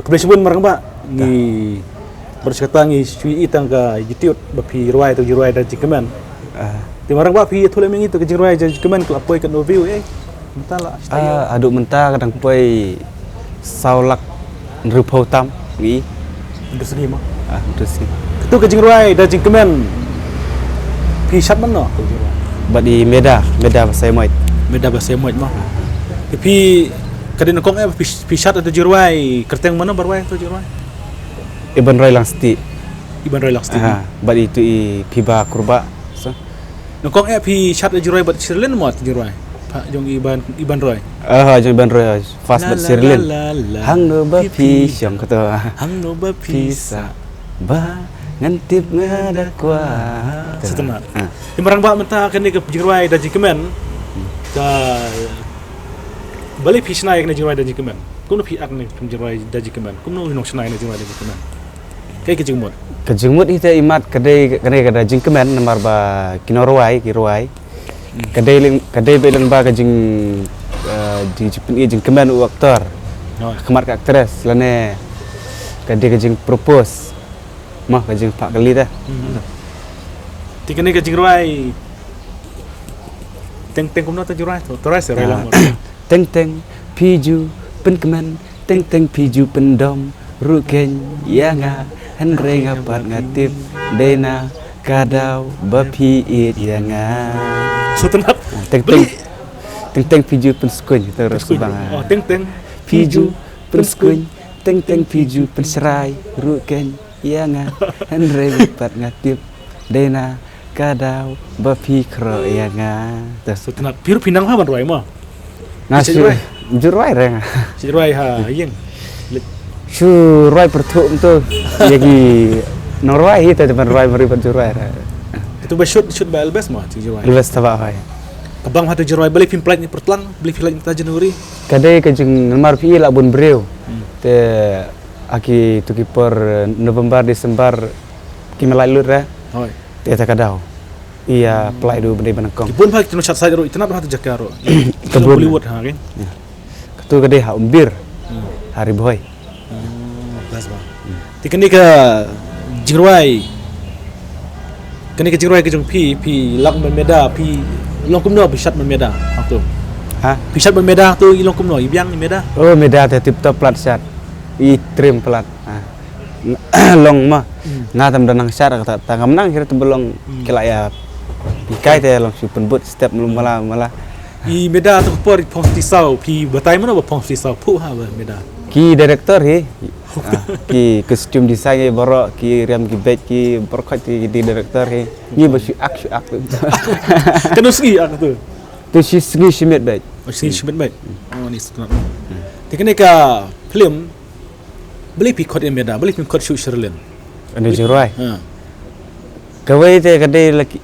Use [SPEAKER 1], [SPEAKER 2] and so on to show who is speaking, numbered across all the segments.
[SPEAKER 1] Kemudian sebelum marang ba ngi bersekata ngi sui itang ka YouTube bapi ruai tu ruai dan jikeman. Ti marang ba pi thule mengi tu ke ruai dan jikeman ku apoi kan review mentala
[SPEAKER 2] aduk mentah kadang poi saulak nrupau tam ngi
[SPEAKER 1] industri mah.
[SPEAKER 2] Terus
[SPEAKER 1] Tu ke ruai dan jikeman pi shat mana tu ruai.
[SPEAKER 2] badi meda bahasa Moit.
[SPEAKER 1] Meda bahasa Moit mah. Tapi kadin kong pisat atau jeruai kerteng mana berwai tu jeruai
[SPEAKER 2] Iban Roy Langsti.
[SPEAKER 1] Iban Roy Langsti.
[SPEAKER 2] Badi itu piba kurba. So.
[SPEAKER 1] Kong pisat atau jeruai bat Sirlin mo jeruai. Pak jong Iban Roy.
[SPEAKER 2] Jong Iban Roy fast bat Sirlin. Hang no ba pi syong kata.
[SPEAKER 1] Hang no ba pisa
[SPEAKER 2] ba ngantip ngada kwa.
[SPEAKER 1] Setenar. Marang ba mentah kan ke jeruai dan jikemen. Ka balik pisna yang najimai dan jikeman. Kuno pi akne penjerai dan jikeman. Kuno hinok senai najimai dan jikeman. Kayak kejengmut.
[SPEAKER 2] Kejengmut itu imat kadai jingkeman nomor ba kinorwai. Kadai belang ba kejeng di jingkeman u aktor. Kemat ka aktris lane kadai kejeng propose. Mah kejeng pak kali dah.
[SPEAKER 1] Tikane kejeng ruai. Teng kumno tu jurai tu. Torai se relang.
[SPEAKER 2] Teng piju penkeman teng piju pendom ruken yanga henre ngapat ngatip dena kadau bapi it yanga
[SPEAKER 1] Setenap.
[SPEAKER 2] Teng piju penskun terus bang.
[SPEAKER 1] Oh teng
[SPEAKER 2] piju penskun teng piju penserai ruken yanga henre ngapat ngatip dena kadau bapi kro yanga terus
[SPEAKER 1] setenap. Piru pinang ha ban ruai mah.
[SPEAKER 2] Nasi jurai reng.
[SPEAKER 1] Jurai ha yeng.
[SPEAKER 2] Jurai pertuk tu. Jadi norway itu teman ruai meri jurai.
[SPEAKER 1] Itu ba shoot ba albes mah jurai.
[SPEAKER 2] Ilves tabak hai.
[SPEAKER 1] Kabang hatu jurai beli film plate ni pertlang, beli film ta Januari.
[SPEAKER 2] Kadai kejeng nomor pi la bun breu. Te aki tu kiper November Desember kimelai lut ra.
[SPEAKER 1] Hoi.
[SPEAKER 2] Te ta kadau. Iya play du benda banakong.
[SPEAKER 1] Kibun pak tino chat saya ro itna hatu jakaro.
[SPEAKER 2] Kebun
[SPEAKER 1] Bollywood ha kan.
[SPEAKER 2] Ketu kadai ha umbir. Hari boy.
[SPEAKER 1] Bas ba. Tikani ka jirwai. Kani ka jirwai ke jong pi lak ban meda pi long kumno bisat ban meda waktu.
[SPEAKER 2] Ha?
[SPEAKER 1] Bisat ban meda tu ilong kumno ibiang ni meda.
[SPEAKER 2] Oh meda te tip top plat shot. I trim plat. Long mah. Ngatam danang syar kata tangam nang kira tembelong kila ya pikai te long super boot step belum malah
[SPEAKER 1] I meda tu por pong tisau pi batai mana ba pong tisau pu ha ba meda.
[SPEAKER 2] ki director hi ki costume design boro ki riam ki bet ki berkat ki di director hi ni basu ak
[SPEAKER 1] Kan uski ak tu.
[SPEAKER 2] tu si shimit bet
[SPEAKER 1] Oh si shibet baik. Oh ni sebenarnya. Tikani ka film beli pi kod meda, beli pi kod shoot Sherlin.
[SPEAKER 2] anu jurai
[SPEAKER 1] Ha.
[SPEAKER 2] kawai te kadai laki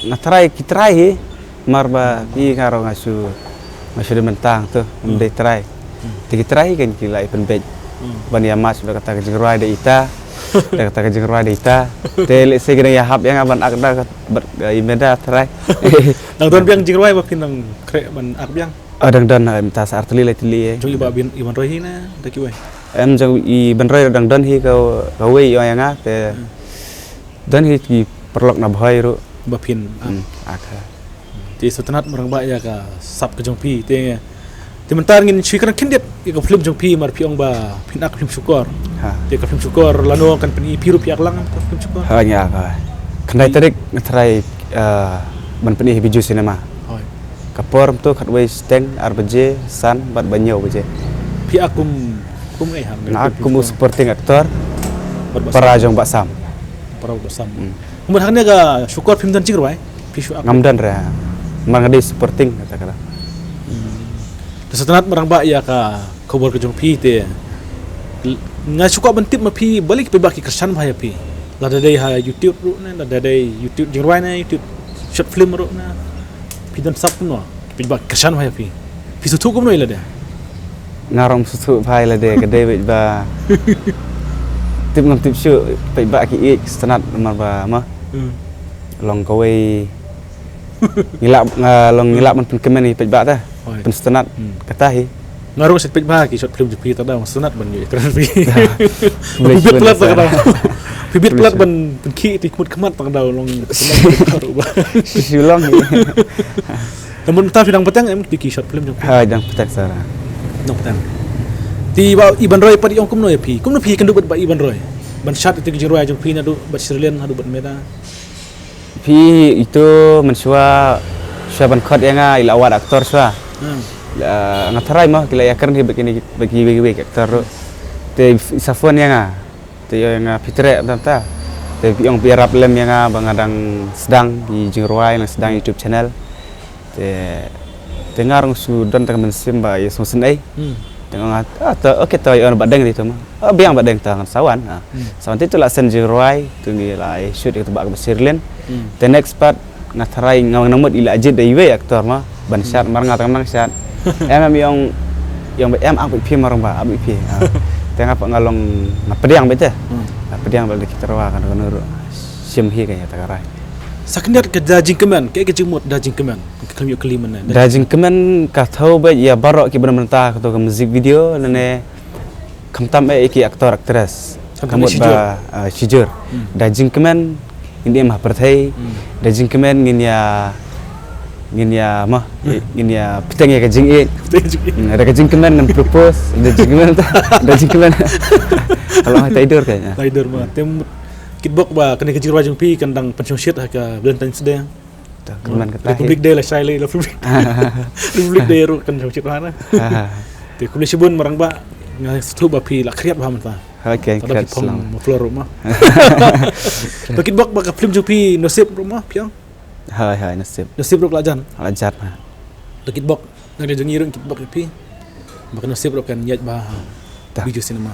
[SPEAKER 2] natrai ki try hi marba pi karo ngasu de mentang tu mendai try tiki try kan ki lai pen bet ban ya mas sudah kata jurai de ita dah kata jurai de ita te le se gena ya hab yang aban akda imeda try
[SPEAKER 1] Nang don biang jingruai ba pinang kre ban ak biang.
[SPEAKER 2] dan minta artili lai tili
[SPEAKER 1] Jong iba bin iwan rohi na daki wai.
[SPEAKER 2] em jang i benrai dan hi kau wei yo yang te dan hi ki perlok na bhai ru
[SPEAKER 1] Ba pin.
[SPEAKER 2] aka
[SPEAKER 1] Ti setenat marang ba ya ka sap ke jong pi te. Ti mentar ngin chui kan kindet ka film jong pi mar pi ong ba pin ak film syukur.
[SPEAKER 2] ha
[SPEAKER 1] Ti ka film syukur lano kan pi piru pi ak lang ka film syukur.
[SPEAKER 2] hanya aka kendai tarik ngetrai ban penih biju cinema
[SPEAKER 1] Hoi.
[SPEAKER 2] kapor tu kat wei steng RBJ san bat banyo beje
[SPEAKER 1] Pi akum ai hang.
[SPEAKER 2] na aku mu supporting aktor
[SPEAKER 1] para
[SPEAKER 2] parajong baksam
[SPEAKER 1] bersam. Kemudian haknya ka syukur film dan jingruai. Pi syuk ak.
[SPEAKER 2] ngamdan ra mangadi supporting kata-kata
[SPEAKER 1] Setenat marang ba ya ka kobor ke jong pi te. Nga syukur bentip ma pi balik pi baki kersan bahaya pi. Lada dai ha YouTube ru na lada dai YouTube jingruai na YouTube short film ru na. Pi dan sap no. Pi baki kersan bahaya pi. Pi sutu kum no ila dia.
[SPEAKER 2] ngarong susu phai la de kadai bet ba tip ngam tip syu pe ba ki ik senat mar ba ma long kawai long ngilap man pen kemen ni pej ba ta
[SPEAKER 1] Oi.
[SPEAKER 2] pen stenat katahi
[SPEAKER 1] Ngaruh set pej bah ki shot film jupi tada sunat ban yu keren pi.
[SPEAKER 2] Boleh
[SPEAKER 1] Bibit
[SPEAKER 2] cuba
[SPEAKER 1] pelat tak
[SPEAKER 2] nak
[SPEAKER 1] dah. Bibit
[SPEAKER 2] Boleh
[SPEAKER 1] pelat
[SPEAKER 2] cuba.
[SPEAKER 1] ban ki ti kemut kemat tak dah long sunat baru bah.
[SPEAKER 2] Siulang ni
[SPEAKER 1] Namun ta fidang petang em ki shot film jupi.
[SPEAKER 2] ha jang petak sara
[SPEAKER 1] Nong petang. Ti ba Iban Roy padi ong kumno ya pi. Kumno pi kan du ba Iban Roy. Ban shot itu ki jirwai jupi na du ba Sirlian hadu ban meta.
[SPEAKER 2] pi itu mensua syaban khot yang ila awat aktor swa ngatarai mah kila yakan dia bagi aktor te safon yang te yang fitre ta te yang biarap lem yang bangadang sedang di jingruai yang sedang YouTube channel te dengar su don tang mensim ba ya sosen ai tengok atau okey tahu orang badeng itu mah biang badeng tangan sawan sawan itu lah sen jingruai tu ni lah shoot itu bak Sirlen the next part ngatarai ngawang namut ila ajid dai we aktor mah ban syat mar ngatang nang syat em yang aku pi marang ba abi pi tengah apa ngalong ngapediang bete ngapediang bal kita rawa kan nur sim hi kaya takarai
[SPEAKER 1] Sakniat ke dajing keman, ke jemut dajing keman. Kami keliman na.
[SPEAKER 2] dajing kemen ka thau ba ya barok ki benar ka to ke music video nane kamtam ki aktor aktris kamut ba shijur dajing kemen ini mah perthai dajing kemen ngin ya mah ngin ya pitang ya kajing ada kajing kemen nan propose dajing kemen dajing kemen kalau hai tidur kayaknya
[SPEAKER 1] Tider mah tem kitbok ba kena kecil wajeng pi kandang pensiun shit ka Valentine sedang.
[SPEAKER 2] kemen kata
[SPEAKER 1] Republic Day lah Shiley lah Republic Day ru kan shit mana. Ti kulis sibun marang ba ngai stu ba pi la kriat ba man ta.
[SPEAKER 2] okey
[SPEAKER 1] Tada
[SPEAKER 2] kret
[SPEAKER 1] pong
[SPEAKER 2] selang
[SPEAKER 1] mo floor rumah. To kitbok ba ka film jupi nasib rumah piang.
[SPEAKER 2] hai nasib
[SPEAKER 1] Nasib ru lajan.
[SPEAKER 2] alajar nah
[SPEAKER 1] To kitbok ngai jeng irung kitbok pi. Ba nasib ru kan yat ba.
[SPEAKER 2] Tah.
[SPEAKER 1] Video cinema.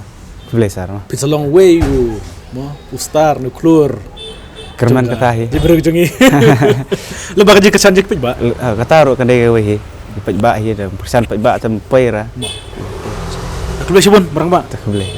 [SPEAKER 2] boleh sar mah
[SPEAKER 1] It's a long way you mo ustar nu klur
[SPEAKER 2] kerman katahi
[SPEAKER 1] di beruk jongi lo bakal jadi kesan jek ba
[SPEAKER 2] kata ro kan dai we pej ba hi da persan pej ba tem pei ra
[SPEAKER 1] aku boleh sibun barang ba
[SPEAKER 2] tak boleh